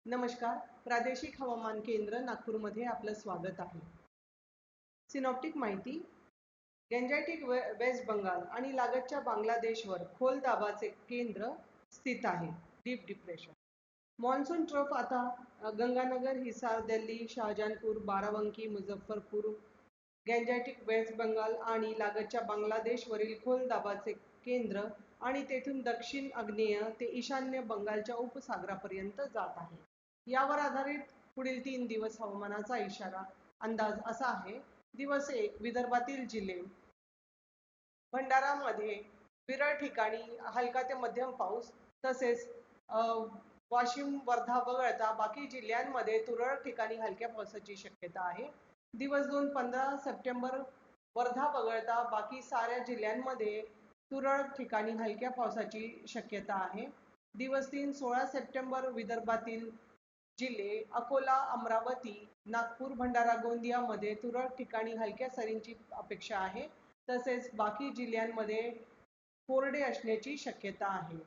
नमस्कार. प्रादेशिक हवामान केंद्र नागपूरमध्ये आपलं स्वागत आहे. सिनॉप्टिक माहिती. गँजायटिक वेस्ट बंगाल आणि लागतच्या बांगलादेशवर खोल दाबाचे केंद्र स्थित आहे. Deep depression. मॉन्सून ट्रफ आता गंगानगर, हिसार, दिल्ली, शाहजहानपूर, बाराबंकी, मुझफ्फरपूर, गँजायटिक वेस्ट बंगाल आणि लागतच्या बांगलादेशवरील खोल दाबाचे केंद्र आणि तेथून दक्षिण आग्नेय ते ईशान्य बंगालच्या उपसागरापर्यंत जात आहे. यावर आधारित पुढील 3 दिवस हवामानाचा इशारा अंदाज असा आहे. दिवस 1, विदर्भातील जिल्हे. भंडारामध्ये विरळ ठिकाणी हलका ते मध्यम पाऊस, तसेच वाशिम, वर्धा वगळता बाकी जिल्ह्यांमध्ये तुरळक ठिकाणी हलक्या पावसाची शक्यता आहे. दिवस 2, 15 सप्टेंबर वर्धा वगळता बाकी साऱ्या जिल्ह्यांमध्ये तुरळक ठिकाणी हलक्या पावसाची शक्यता आहे. दिवस 3, 16 सप्टेंबर विदर्भातील जिल्हे अकोला, अमरावती, नागपूर, भंडारा, गोंदियामध्ये तुरळक ठिकाणी हलक्या सरींची अपेक्षा आहे. तसेच बाकी जिल्ह्यांमध्ये कोरडे असण्याची शक्यता आहे.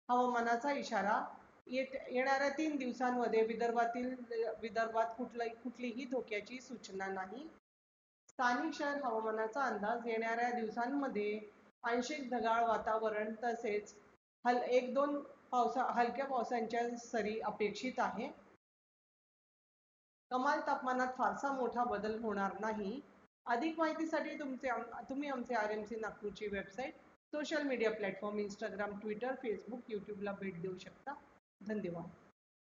हवामानाचा इशारा. येणाऱ्या 3 दिवसांमध्ये विदर्भात कुठलीही धोक्याची सूचना नाही. स्थानिक शहर हवामानाचा अंदाज. येणाऱ्या दिवसांमध्ये आंशिक ढगाळ वातावरण तसेच 1-2 हलक्या पावसांच्या सरी अपेक्षित आहे. कमाल तापमानात फारसा मोठा बदल होणार नाही. अधिक माहितीसाठी तुम्ही आमचे RMC नागपूरची website, social media platform, Instagram, Twitter, Facebook, यूट्यूबला भेट देऊ शकता. धन्यवाद.